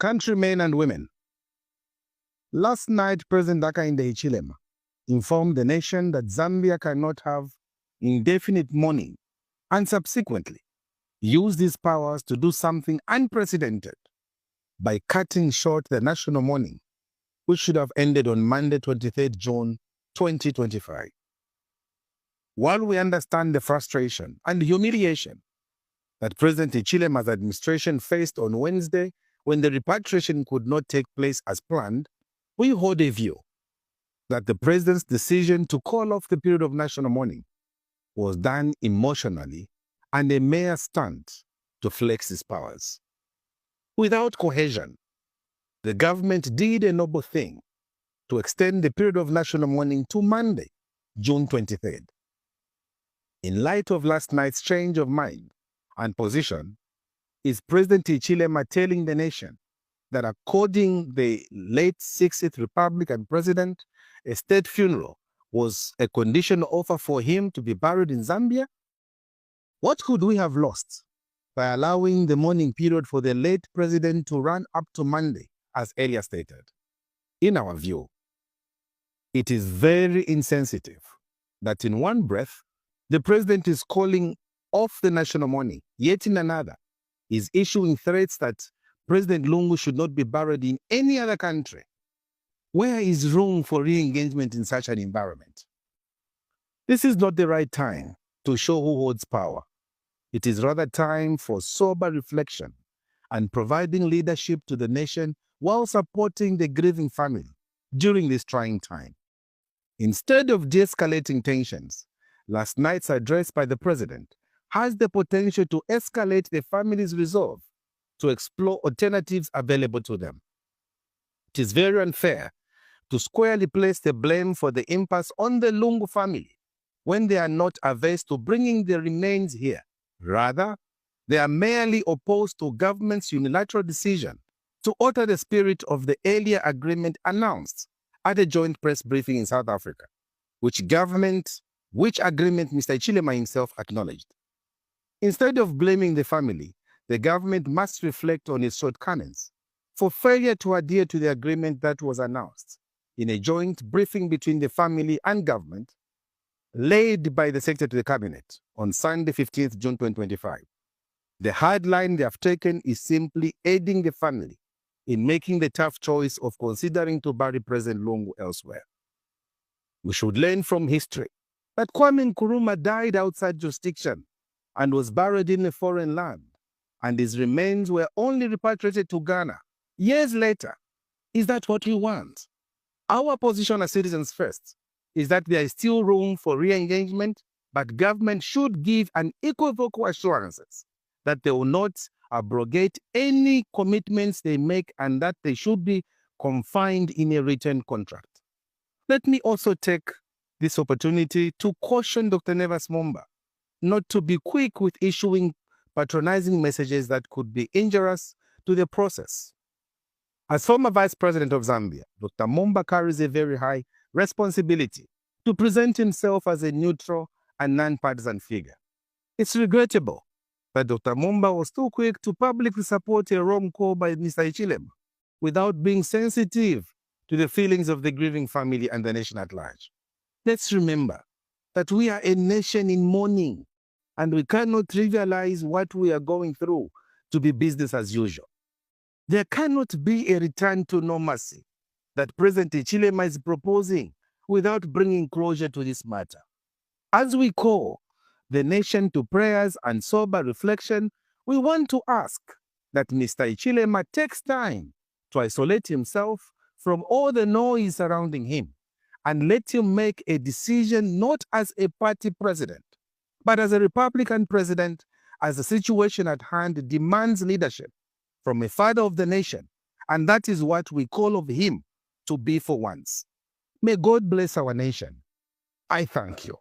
Countrymen and women, last night President Hakainde Hichilema informed the nation that Zambia cannot have indefinite mourning and subsequently used his powers to do something unprecedented by cutting short the national mourning, which should have ended on Monday, 23rd June 2025. While we understand the frustration and humiliation that President Hichilema's administration faced on Wednesday when the repatriation could not take place as planned, we hold a view that the president's decision to call off the period of national mourning was done emotionally and a mere stunt to flex his powers. Without cohesion, the government did a noble thing to extend the period of national mourning to Monday, June 23rd. In light of last night's change of mind and position, is President Hichilema telling the nation that according to the late 60th Republican president, a state funeral was a conditional offer for him to be buried in Zambia? What could we have lost by allowing the mourning period for the late president to run up to Monday, as earlier stated? In our view, it is very insensitive that in one breath, the president is calling off the national mourning, yet in another, is issuing threats that President Lungu should not be buried in any other country. Where is room for re-engagement in such an environment? This is not the right time to show who holds power. It is rather time for sober reflection and providing leadership to the nation while supporting the grieving family during this trying time. Instead of de-escalating tensions, last night's address by the president has the potential to escalate the family's resolve to explore alternatives available to them. It is very unfair to squarely place the blame for the impasse on the Lungu family when they are not averse to bringing the remains here. Rather, they are merely opposed to government's unilateral decision to alter the spirit of the earlier agreement announced at a joint press briefing in South Africa, which agreement Mr. Hichilema himself acknowledged. Instead of blaming the family, the government must reflect on its shortcomings for failure to adhere to the agreement that was announced in a joint briefing between the family and government, led by the Secretary to the Cabinet on Sunday, 15th June 2025. The hard line they have taken is simply aiding the family in making the tough choice of considering to bury President Lungu elsewhere. We should learn from history that Kwame Nkrumah died outside jurisdiction and was buried in a foreign land, and his remains were only repatriated to Ghana years later. Is that what we want? Our position as citizens first is that there is still room for re-engagement, but government should give unequivocal assurances that they will not abrogate any commitments they make and that they should be confined in a written contract. Let me also take this opportunity to caution Dr. Nevas Mumba not to be quick with issuing patronizing messages that could be injurious to the process. As former Vice President of Zambia, Dr. Mumba carries a very high responsibility to present himself as a neutral and non-partisan figure. It's regrettable that Dr. Mumba was too quick to publicly support a wrong call by Mr. Hichilema without being sensitive to the feelings of the grieving family and the nation at large. Let's remember that we are a nation in mourning, and we cannot trivialize what we are going through to be business as usual. There cannot be a return to normalcy that President Hichilema is proposing without bringing closure to this matter. As we call the nation to prayers and sober reflection, we want to ask that Mr. Hichilema takes time to isolate himself from all the noise surrounding him and let him make a decision not as a party president, but as a Republican president, as the situation at hand demands leadership from a father of the nation, and that is what we call of him to be for once. May God bless our nation. I thank you.